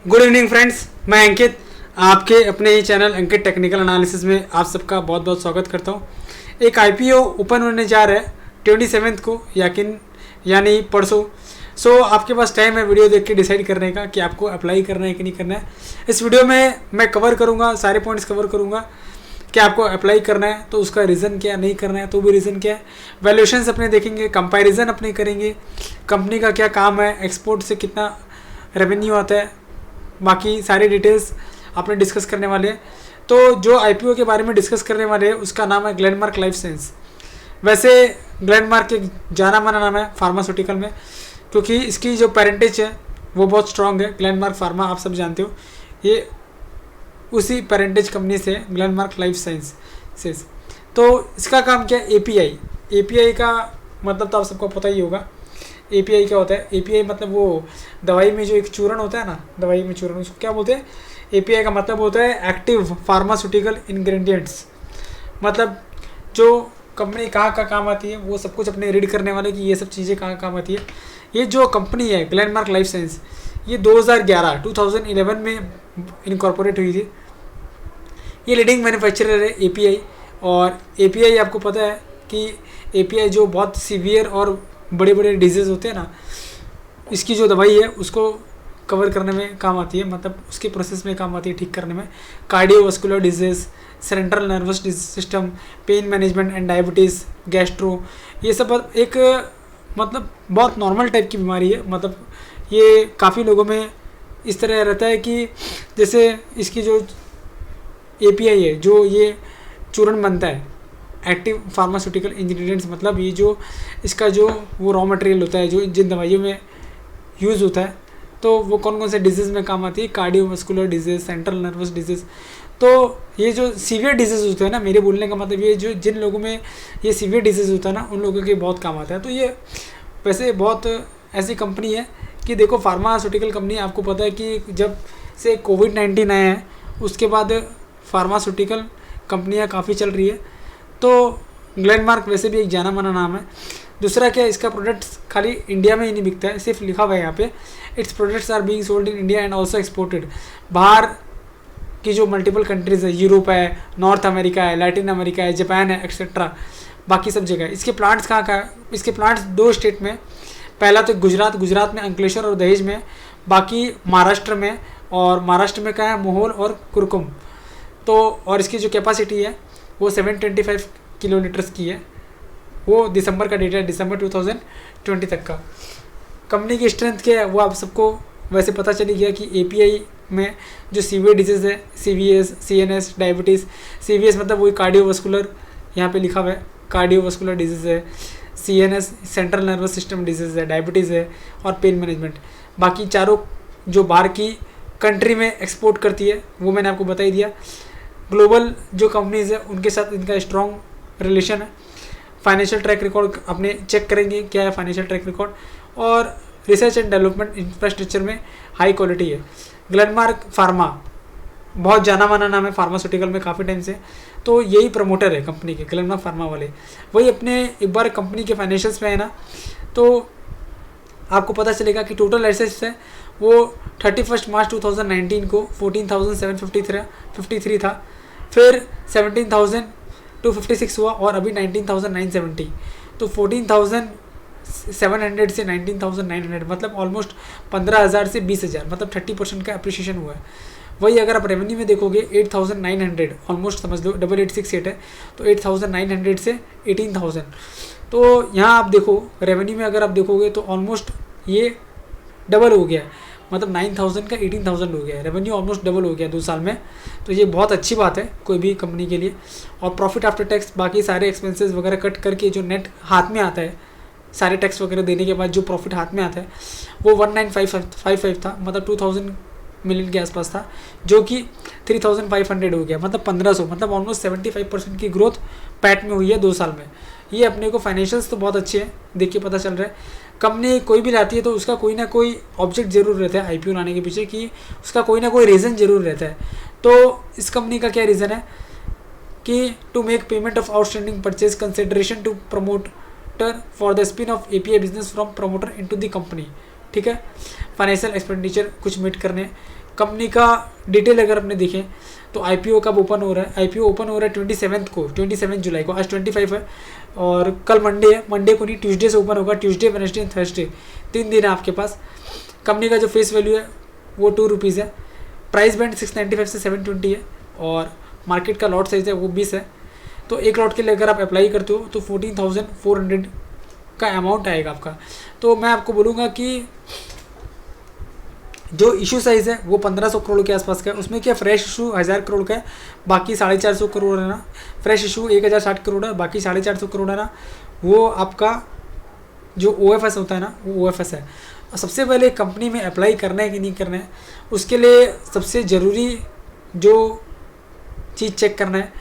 Good evening friends, मैं अंकित आपके अपने ही चैनल अंकित टेक्निकल एनालिसिस में आप सबका बहुत बहुत स्वागत करता हूं। एक आईपीओ ओपन होने जा रहा है 27 को यानी परसों। सो आपके पास टाइम है वीडियो देख के डिसाइड करने का कि आपको अप्लाई करना है कि नहीं करना है। इस वीडियो में मैं कवर करूँगा, सारे पॉइंट्स कवर करूँगा कि आपको अप्लाई करना है तो उसका रीज़न क्या, नहीं करना है तो भी रीज़न क्या है, वैल्यूएशंस अपने देखेंगे, कंपैरिजन अपने करेंगे, कंपनी का क्या काम है, एक्सपोर्ट से कितना रेवेन्यू आता है, बाकी सारी डिटेल्स आपने डिस्कस करने वाले हैं। तो जो आईपीओ के बारे में डिस्कस करने वाले हैं उसका नाम है ग्लेनमार्क लाइफ साइंस। वैसे ग्लेनमार्क एक जाना माना नाम है फार्मास्यूटिकल में, क्योंकि इसकी जो पेरेंटेज है वो बहुत स्ट्रॉन्ग है। ग्लेनमार्क फार्मा आप सब जानते हो, ये उसी पेरेंटेज कंपनी से ग्लेनमार्क लाइफ साइंसेस। तो इसका काम क्या है, एपीआई का मतलब तो आप सबको पता ही होगा। एपीआई क्या होता है? एपीआई मतलब वो दवाई में जो एक चूर्ण होता है ना, दवाई में चूर्ण, उसको क्या बोलते हैं? एपीआई का मतलब होता है एक्टिव फार्मास्यूटिकल इंग्रेडिएंट्स। मतलब जो कंपनी कहाँ काम आती है वो सब कुछ अपने रीड करने वाले कि ये सब चीज़ें कहाँ काम आती है। ये जो कंपनी है ग्लेनमार्क लाइफ साइंस, ये 2011 में इनकॉर्पोरेट हुई थी। ये लीडिंग मैन्युफैक्चरर है एपीआई। और एपीआई आपको पता है कि एपीआई जो बहुत सीवियर और बड़े बड़े डिजीज़ होते हैं ना, इसकी जो दवाई है उसको कवर करने में काम आती है, मतलब उसके प्रोसेस में काम आती है, ठीक करने में। Cardiovascular disease, central nervous system, pain management and diabetes, gastro, ये सब एक मतलब बहुत नॉर्मल टाइप की बीमारी है। मतलब ये काफ़ी लोगों में इस तरह रहता है कि जैसे इसकी जो एपीआई है, जो ये चूर्ण बनता है, एक्टिव फार्मास्यूटिकल इंग्रेडिएंट्स, मतलब ये जो इसका जो वो रॉ मटेरियल होता है जो जिन दवाइयों में यूज़ होता है, तो वो कौन कौन से डिजीज़ में काम आती है? Cardiovascular disease, central nervous disease. तो ये जो सीवियर डिजीज़ होते हैं ना, मेरे बोलने का मतलब ये जो जिन लोगों में ये सीवियर डिजीज़ होता है ना, उन लोगों के बहुत काम आता है। तो ये वैसे बहुत ऐसी कंपनी है कि देखो, फार्मास्यूटिकल कंपनी, आपको पता है कि जब से कोविड-19 आया है उसके बाद फार्मास्यूटिकल कंपनियाँ काफ़ी चल रही है। तो ग्लेनमार्क वैसे भी एक जाना माना नाम है। दूसरा क्या, इसका प्रोडक्ट्स खाली इंडिया में ही नहीं बिकता है, सिर्फ लिखा हुआ है यहाँ पे its products are being sold in India and also exported. बाहर की जो मल्टीपल कंट्रीज़ है, यूरोप है, नॉर्थ अमेरिका है, लैटिन अमेरिका है, जापान है, एक्सेट्रा, बाकी सब जगह। इसके प्लांट्स कहाँ है? इसके प्लांट्स 2 स्टेट में। पहला तो गुजरात में अंकलेश्वर और दहेज में, बाकी महाराष्ट्र में। और महाराष्ट्र में कहाँ है? मोहोल और कुरकुम। तो और इसकी जो कैपेसिटी है वो 725 किलोलीटर्स की है। वो दिसंबर का डेटा है, दिसंबर 2020 तक का। कंपनी की स्ट्रेंथ क्या है वो आप सबको वैसे पता चली गया कि एपीआई में जो सीवियर डिजीज़ है, सीवीएस, सीएनएस, डायबिटीज़। सीवीएस मतलब वही कार्डियोवास्कुलर, यहाँ पे लिखा हुआ है कार्डियोवास्कुलर डिजीज़ है। CNS central nervous system disease है, डायबिटीज़ है, और पेन मैनेजमेंट। बाकी चारों जो बाहर की कंट्री में एक्सपोर्ट करती है वो मैंने आपको बता ही दिया। ग्लोबल जो कंपनीज है उनके साथ इनका स्ट्रॉन्ग रिलेशन है। फाइनेंशियल ट्रैक रिकॉर्ड अपने चेक करेंगे क्या है फाइनेंशियल ट्रैक रिकॉर्ड, और रिसर्च एंड डेवलपमेंट इंफ्रास्ट्रक्चर में हाई क्वालिटी है। ग्लेनमार्क फार्मा बहुत जाना माना नाम है फार्मास्यूटिकल में काफ़ी टाइम से। तो यही प्रमोटर है कंपनी के, ग्लेनमार्क फार्मा वाले। वही अपने एक बार कंपनी के फाइनेंशियल्स में है ना, तो आपको पता चलेगा कि टोटल एसेट्स है वो 31 मार्च 2019 को 14,753 था, फिर 17,256 हुआ, और अभी 19,970। तो 14,700 से 19,900, मतलब ऑलमोस्ट 15,000 से 20,000, मतलब 30% का अप्रिशिएशन हुआ है। वही अगर आप रेवेन्यू में देखोगे 8,900, ऑलमोस्ट समझ लो 8868 है, तो 8,900 से 18,000। तो यहाँ आप देखो रेवेन्यू में अगर आप देखोगे तो ऑलमोस्ट ये डबल हो गया है, मतलब 9,000 का 18,000 हो गया है। रेवेन्यू ऑलमोस्ट डबल हो गया 2 साल में। तो ये बहुत अच्छी बात है कोई भी कंपनी के लिए। और प्रॉफिट आफ्टर टैक्स, बाकी सारे एक्सपेंसेस वगैरह कट करके जो नेट हाथ में आता है, सारे टैक्स वगैरह देने के बाद जो प्रॉफिट हाथ में आता है वो 19,555 था, मतलब 2,000 मिलियन के आसपास था, जो कि 3,500 हो गया, मतलब 1,500, मतलब ऑलमोस्ट 75% की ग्रोथ पैट में हुई है 2 साल में। ये अपने को फाइनेंशियल्स तो बहुत अच्छे हैं, देख के पता चल रहा है। कंपनी कोई भी लाती है तो उसका कोई ना कोई ऑब्जेक्ट जरूर रहता है आईपीओ लाने के पीछे, कि उसका कोई ना कोई रीज़न जरूर रहता है। तो इस कंपनी का क्या रीज़न है कि to make payment of outstanding purchase consideration to promoter for the spin off API business from promoter into the company. ठीक है, फाइनेंशियल एक्सपेंडिचर कुछ मीट करने कंपनी का डिटेल अगर अपने देखें तो आईपीओ कब ओपन हो रहा है, आईपीओ ओपन हो रहा है 27 को, 27 जुलाई को। आज 25 है और कल मंडे है, मंडे को नहीं ट्यूसडे से ओपन होगा, ट्यूसडे वेडनेसडे एंड थर्सडे 3 दिन है आपके पास। कंपनी का जो फेस वैल्यू है वो 2 रुपीज़ है, प्राइस बैंड 695 से 720 है और मार्केट का लॉट साइज है वो 20 है। तो एक लॉट के लिए अगर आप अप्लाई करते हो तो 14,400 का अमाउंट आएगा आपका। तो मैं आपको बोलूँगा कि जो इशू साइज़ है वो 1500 करोड़ के आसपास का है। उसमें क्या फ्रेश इशू 1000 करोड़ का है, बाकी 450 करोड़ है ना, फ्रेश इशू 1060 करोड़ है, बाकी 450 करोड़ है ना, वो आपका जो OFS होता है ना वो OFS है। सबसे पहले कंपनी में अप्लाई करना है कि नहीं करना है, उसके लिए सबसे ज़रूरी जो चीज़ चेक करना है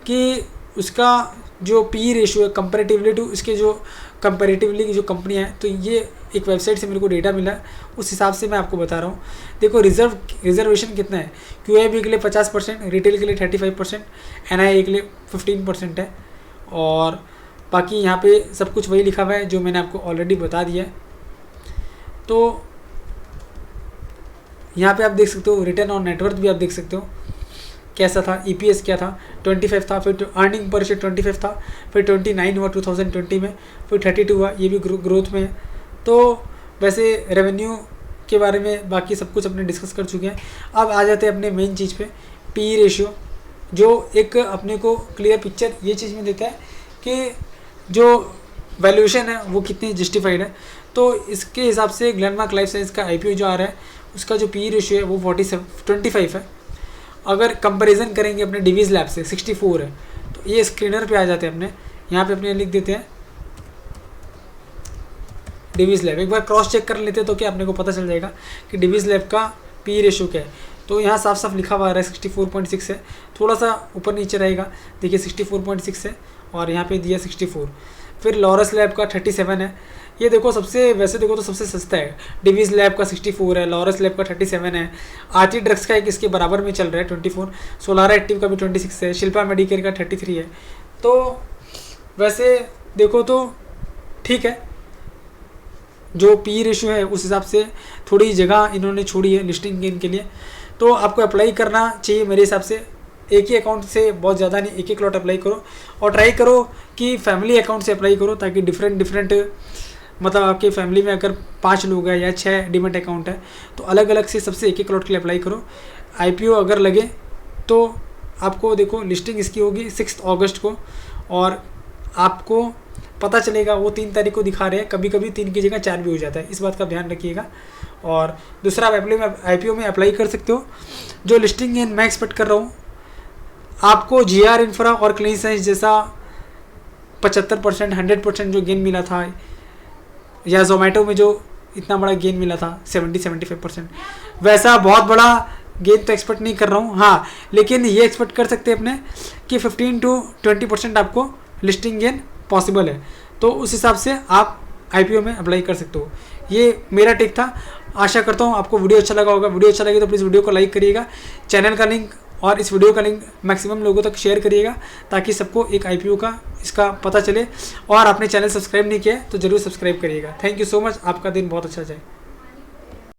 कि उसका जो PE रेशियो है कंपैरेटिवली टू उसके जो कंपैरेटिवली की जो कंपनियाँ हैं। तो ये एक वेबसाइट से मेरे को डेटा मिला है, उस हिसाब से मैं आपको बता रहा हूँ। देखो रिजर्वेशन कितना है, QIB के लिए 50%, रिटेल के लिए 35%, NIA के लिए 15% है और बाकी यहाँ पे सब कुछ वही लिखा हुआ है जो मैंने आपको ऑलरेडी बता दिया है। तो यहाँ पे आप देख सकते हो रिटर्न ऑन नेटवर्थ भी आप देख सकते हो कैसा था, EPS क्या था 25 था, फिर अर्निंग पर शेयर 25 था, फिर 29 हुआ 2020 में, फिर 32 हुआ, ये भी ग्रोथ में है। तो वैसे रेवेन्यू के बारे में बाकी सब कुछ अपने डिस्कस कर चुके हैं। अब आ जाते हैं अपने मेन चीज़ पे, PE रेशियो, जो एक अपने को क्लियर पिक्चर ये चीज़ में देता है कि जो वैल्यूएशन है वो कितनी जस्टिफाइड है। तो इसके हिसाब से ग्लेनमार्क लाइफ साइंस का IPO जो आ रहा है उसका जो PE रेशियो है वो 25 है। अगर कंपैरिजन करेंगे अपने डिवीज़ लैब से 64 है। तो ये स्क्रीनर पे आ जाते हैं अपने, यहाँ पे अपने लिख देते हैं डिवीज़ लैब, एक बार क्रॉस चेक कर लेते हैं तो क्या अपने को पता चल जाएगा कि डिवीज़ लैब का PE रेशियो क्या है। तो यहाँ साफ साफ लिखा हुआ आ रहा है 64.6 है, थोड़ा सा ऊपर नीचे रहेगा, देखिए 64.6 है और यहाँ पे दिया 64। फिर लॉरस लैब का 37 है, ये देखो सबसे वैसे देखो तो सबसे सस्ता है, डिवीज़ लैब का 64 है, लॉरस लैब का 37 है, आरटी ड्रग्स का एक इसके बराबर में चल रहा है 24, सोलारा एक्टिव का भी 26 है, शिल्पा मेडिकेयर का 33 है। तो वैसे देखो तो ठीक है, जो PE रेशियो है उस हिसाब से थोड़ी जगह इन्होंने छोड़ी है लिस्टिंग गेन के लिए। तो आपको अप्लाई करना चाहिए मेरे हिसाब से, एक ही अकाउंट से बहुत ज़्यादा नहीं, एक लॉट अप्लाई करो और ट्राई करो कि फैमिली अकाउंट से अप्लाई करो, ताकि डिफरेंट मतलब आपके फैमिली में अगर 5 लोग हैं या 6 डीमैट अकाउंट है तो अलग अलग से सबसे एक लॉट के लिए अप्लाई करो। IPO अगर लगे तो आपको देखो लिस्टिंग इसकी होगी 6 अगस्त को और आपको पता चलेगा, वो 3 तारीख को दिखा रहे हैं, कभी कभी 3 की जगह 4 भी हो जाता है, इस बात का ध्यान रखिएगा। और दूसरा आप IPO में अप्लाई कर सकते हो। जो लिस्टिंग गेन मैं एक्सपेक्ट कर रहा हूँ, आपको GR इंफ्रा और क्लीन साइंस जैसा 75% 100% जो गेन मिला था, या जोमेटो में जो इतना बड़ा गेन मिला था 70-75%, वैसा बहुत बड़ा गेन तो एक्सपेक्ट नहीं कर रहा हूँ। हाँ, लेकिन ये एक्सपेक्ट कर सकते हैं अपने कि 15 to 20% आपको लिस्टिंग गेन पॉसिबल है। तो उस हिसाब से आप IPO में अप्लाई कर सकते हो। ये मेरा टेक था, आशा करता हूँ आपको वीडियो अच्छा लगा होगा। वीडियो अच्छा लगे तो प्लीज़ वीडियो को लाइक करिएगा, चैनल का लिंक और इस वीडियो का लिंक मैक्सिमम लोगों तक शेयर करिएगा ताकि सबको एक IPO का इसका पता चले। और आपने चैनल सब्सक्राइब नहीं किया है तो ज़रूर सब्सक्राइब करिएगा। थैंक यू सो मच, आपका दिन बहुत अच्छा जाए।